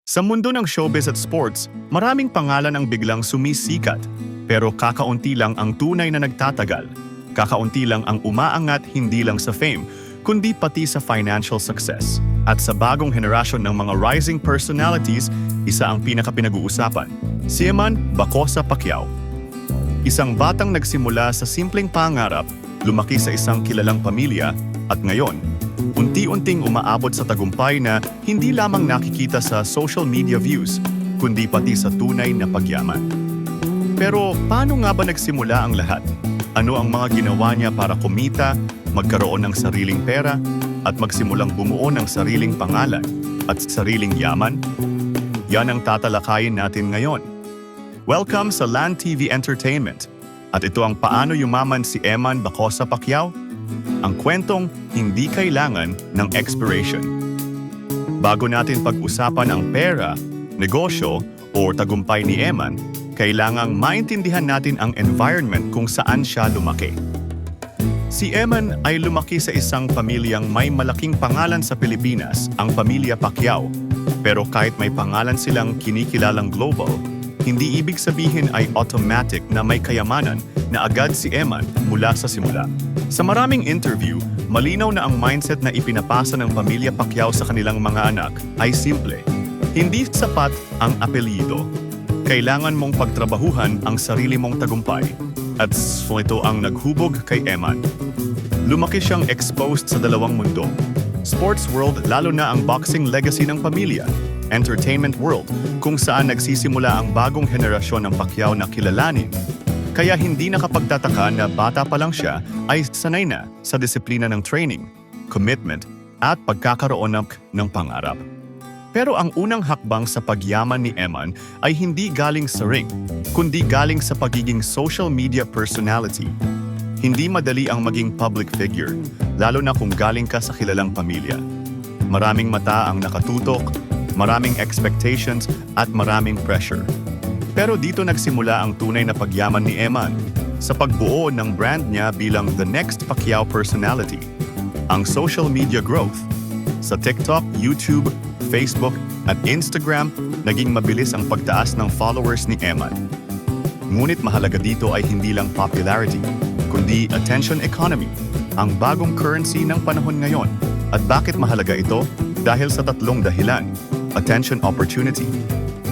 Sa mundo ng showbiz at sports, maraming pangalan ang biglang sumisikat. Pero kakaunti lang ang tunay na nagtatagal. Kakaunti lang ang umaangat hindi lang sa fame, kundi pati sa financial success. At sa bagong henerasyon ng mga rising personalities, isa ang pinaka-pinag-uusapan. Si Eman Bacosa Pacquiao. Isang batang nagsimula sa simpleng pangarap, lumaki sa isang kilalang pamilya, at ngayon, unti-unting umaabot sa tagumpay na hindi lamang nakikita sa social media views, kundi pati sa tunay na pagyaman. Pero paano nga ba nagsimula ang lahat? Ano ang mga ginawa niya para kumita, magkaroon ng sariling pera, at magsimulang bumuo ng sariling pangalan at sariling yaman? Yan ang tatalakayin natin ngayon. Welcome sa Land TV Entertainment. At ito ang paano yumaman si Eman Bacosa Pacquiao? Ang kwentong hindi kailangan ng expiration. Bago natin pag-usapan ang pera, negosyo, o tagumpay ni Eman, kailangang maintindihan natin ang environment kung saan siya lumaki. Si Eman ay lumaki sa isang pamilyang may malaking pangalan sa Pilipinas, ang pamilya Pacquiao. Pero kahit may pangalan silang kinikilalang global, hindi ibig sabihin ay automatic na may kayamanan na agad si Eman mula sa simula. Sa maraming interview, malinaw na ang mindset na ipinapasa ng pamilya Pacquiao sa kanilang mga anak ay simple. Hindi sapat ang apelyido. Kailangan mong pagtrabahuhan ang sarili mong tagumpay. At ito ang naghubog kay Eman. Lumaki siyang exposed sa dalawang mundo. Sports world, lalo na ang boxing legacy ng pamilya. Entertainment world, kung saan nagsisimula ang bagong henerasyon ng Pacquiao na kilalanin. Kaya hindi nakapagtataka na bata pa lang siya ay sanay na sa disiplina ng training, commitment, at pagkakaroon ng pangarap. Pero ang unang hakbang sa pagyaman ni Eman ay hindi galing sa ring, kundi galing sa pagiging social media personality. Hindi madali ang maging public figure, lalo na kung galing ka sa kilalang pamilya. Maraming mata ang nakatutok, maraming expectations, at maraming pressure. Pero dito nagsimula ang tunay na pagyaman ni Eman sa pagbuo ng brand niya bilang the next Pacquiao personality. Ang social media growth. Sa TikTok, YouTube, Facebook, at Instagram, naging mabilis ang pagtaas ng followers ni Eman. Ngunit mahalaga dito ay hindi lang popularity, kundi attention economy, ang bagong currency ng panahon ngayon. At bakit mahalaga ito? Dahil sa tatlong dahilan. Attention opportunity.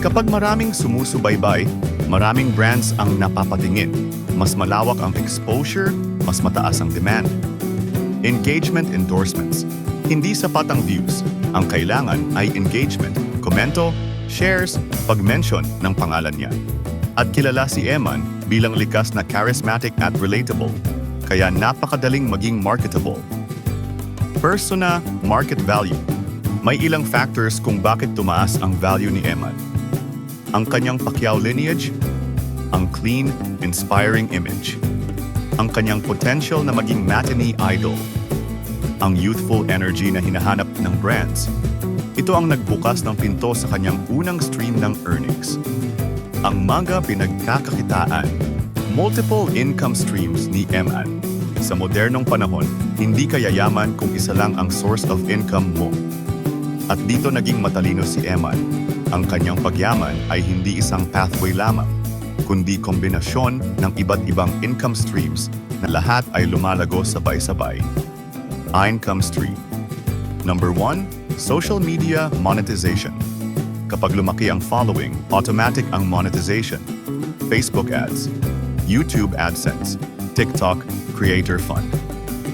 Kapag maraming sumusubaybay, maraming brands ang napapatingin. Mas malawak ang exposure, mas mataas ang demand. Engagement endorsements. Hindi sapat ang views. Ang kailangan ay engagement, komento, shares, pag-mention ng pangalan niya. At kilala si Eman bilang likas na charismatic at relatable, kaya napakadaling maging marketable. Persona, market value. May ilang factors kung bakit tumaas ang value ni Eman. Ang kanyang Pacquiao lineage, ang clean, inspiring image, ang kanyang potential na maging matinee idol, ang youthful energy na hinahanap ng brands. Ito ang nagbukas ng pinto sa kanyang unang stream ng earnings. Ang mga pinagkakakitaan, multiple income streams ni Eman. Sa modernong panahon, hindi ka yayaman kung isa lang ang source of income mo. At dito naging matalino si Eman. Ang kanyang pagyaman ay hindi isang pathway lamang, kundi kombinasyon ng iba't ibang income streams na lahat ay lumalago sabay-sabay. Income stream. Number 1, social media monetization. Kapag lumaki ang following, automatic ang monetization. Facebook ads, YouTube AdSense, TikTok Creator Fund,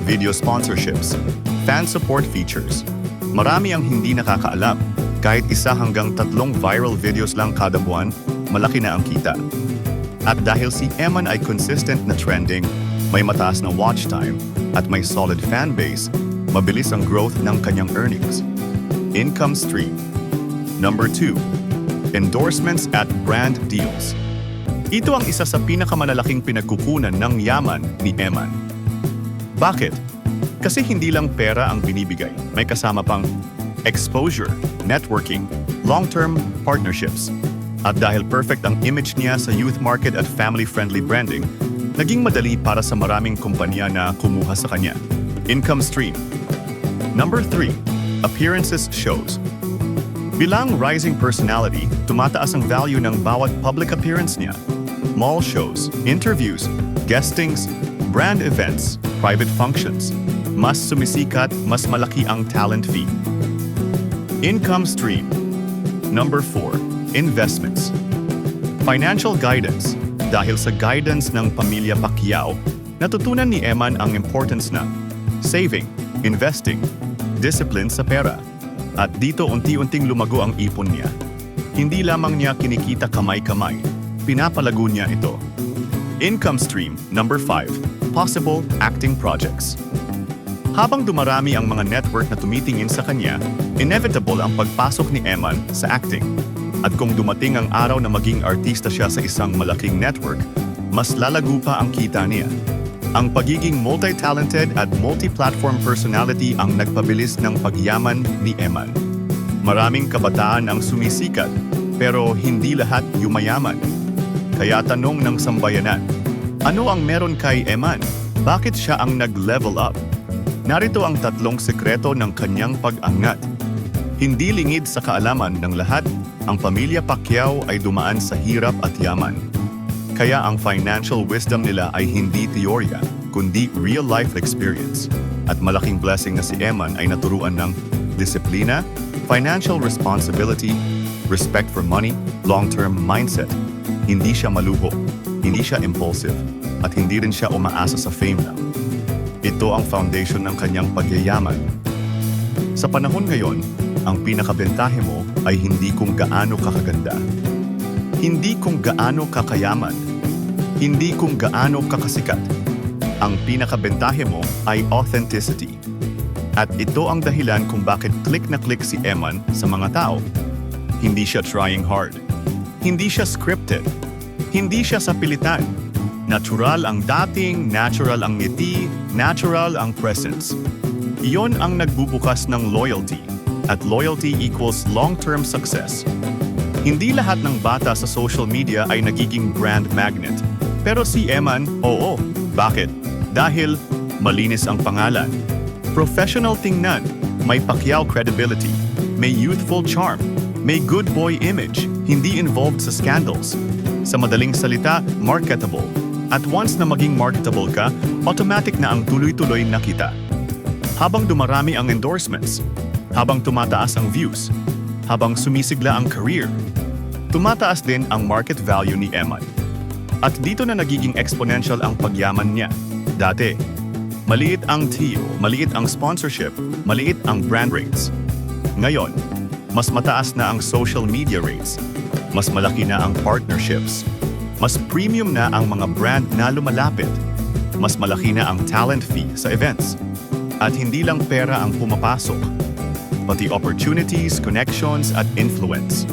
video sponsorships, fan support features. Marami ang hindi nakakaalam. Kahit 1 hanggang 3 viral videos lang kada buwan, malaki na ang kita. At dahil si Eman ay consistent na trending, may mataas na watch time, at may solid fan base, mabilis ang growth ng kanyang earnings. Income stream. Number 2, endorsements at brand deals. Ito ang isa sa pinakamalalaking pinagkukunan ng yaman ni Eman. Bakit? Kasi hindi lang pera ang binibigay, may kasama pang exposure, networking, long-term partnerships. At dahil perfect ang image niya sa youth market at family-friendly branding, naging madali para sa maraming kumpanya na kumuha sa kanya. Income stream. Number 3, appearances shows. Bilang rising personality, tumataas ang value ng bawat public appearance niya. Mall shows, interviews, guestings, brand events, private functions. Mas sumisikat, mas malaki ang talent fee. Income stream. Number 4. Investments. Financial guidance. Dahil sa guidance ng pamilya Pacquiao, natutunan ni Eman ang importance ng saving, investing, discipline sa pera. At dito unti-unting lumago ang ipon niya. Hindi lamang niya kinikita kamay-kamay, pinapalago niya ito. Income stream. Number 5. Possible acting projects. Habang dumarami ang mga network na tumitingin sa kanya, inevitable ang pagpasok ni Eman sa acting. At kung dumating ang araw na maging artista siya sa isang malaking network, mas lalago pa ang kita niya. Ang pagiging multi-talented at multi-platform personality ang nagpabilis ng pagyaman ni Eman. Maraming kabataan ang sumisikat, pero hindi lahat yumayaman. Kaya tanong ng sambayanan, ano ang meron kay Eman? Bakit siya ang nag-level up? Narito ang 3 sekreto ng kanyang pag-angat. Hindi lingid sa kaalaman ng lahat, ang pamilya Pacquiao ay dumaan sa hirap at yaman. Kaya ang financial wisdom nila ay hindi teorya, kundi real-life experience. At malaking blessing na si Eman ay naturuan ng disiplina, financial responsibility, respect for money, long-term mindset. Hindi siya maluho, hindi siya impulsive, at hindi rin siya umaasa sa fame lang. Ito ang foundation ng kanyang pagyayaman. Sa panahon ngayon, ang pinakabentahe mo ay hindi kung gaano kakaganda. Hindi kung gaano kakayaman. Hindi kung gaano kakasikat. Ang pinakabentahe mo ay authenticity. At ito ang dahilan kung bakit click na click si Eman sa mga tao. Hindi siya trying hard. Hindi siya scripted. Hindi siya sa pilitan. Natural ang dating, natural ang ngiti, natural ang presence. Iyon ang nagbubukas ng loyalty. At loyalty equals long-term success. Hindi lahat ng bata sa social media ay nagiging brand magnet. Pero si Eman, oo. Bakit? Dahil malinis ang pangalan. Professional tingnan, may Pacquiao credibility, may youthful charm, may good boy image, hindi involved sa scandals. Sa madaling salita, marketable. At once na maging marketable ka, automatic na ang tuloy-tuloy na kita. Habang dumarami ang endorsements, habang tumataas ang views, habang sumisigla ang career, tumataas din ang market value ni Eman. At dito na nagiging exponential ang pagyaman niya. Dati, maliit ang TO, maliit ang sponsorship, maliit ang brand rates. Ngayon, mas mataas na ang social media rates, mas malaki na ang partnerships, mas premium na ang mga brand na lumalapit, mas malaki na ang talent fee sa events. At hindi lang pera ang pumapasok, pati opportunities, connections at influence.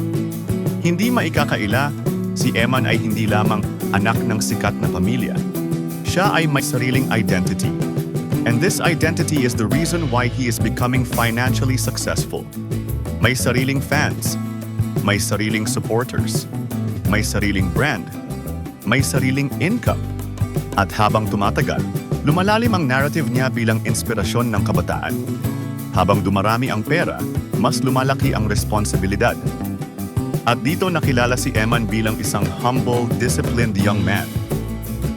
Hindi maikakaila, si Eman ay hindi lamang anak ng sikat na pamilya. Siya ay may sariling identity. And this identity is the reason why he is becoming financially successful. May sariling fans, may sariling supporters, may sariling brand, may sariling income. At habang tumatagal, lumalalim ang narrative niya bilang inspirasyon ng kabataan. Habang dumarami ang pera, mas lumalaki ang responsibilidad. At dito nakilala si Eman bilang isang humble, disciplined young man.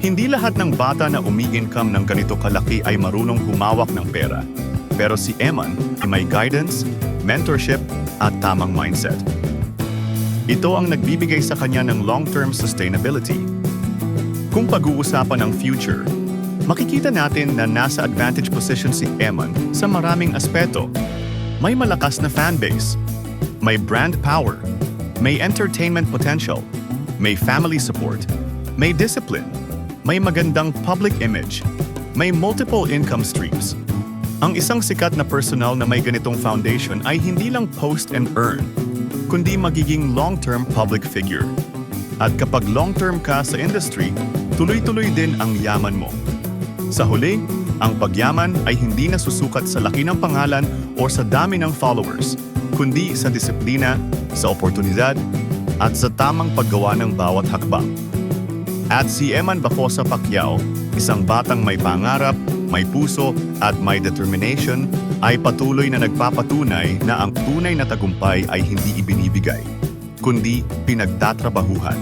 Hindi lahat ng bata na umi-income ng ganito kalaki ay marunong humawak ng pera. Pero si Eman ay may guidance, mentorship, at tamang mindset. Ito ang nagbibigay sa kanya ng long-term sustainability. Kung pag-uusapan ng future, makikita natin na nasa advantage position si Eman sa maraming aspeto. May malakas na fanbase, may brand power, may entertainment potential, may family support, may discipline, may magandang public image, may multiple income streams. Ang isang sikat na personal na may ganitong foundation ay hindi lang post and earn, kundi magiging long-term public figure. At kapag long-term ka sa industry, tuloy-tuloy din ang yaman mo. Sa huli, ang pagyaman ay hindi nasusukat sa laki ng pangalan o sa dami ng followers, kundi sa disiplina, sa oportunidad, at sa tamang paggawa ng bawat hakbang. At si Eman Bacosa Pacquiao, isang batang may pangarap, may puso at may determination, ay patuloy na nagpapatunay na ang tunay na tagumpay ay hindi ibinibigay, kundi pinagtatrabahuhan.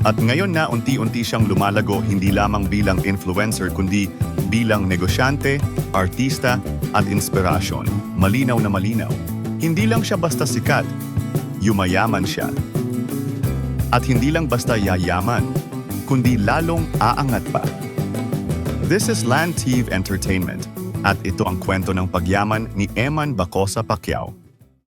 At ngayon na unti-unti siyang lumalago hindi lamang bilang influencer kundi bilang negosyante, artista at inspirasyon. Malinaw na malinaw. Hindi lang siya basta sikat, yumayaman siya. At hindi lang basta yayaman, kundi lalong aangat pa. This is Lantive Entertainment at ito ang kwento ng pagyaman ni Eman Bacosa Pacquiao.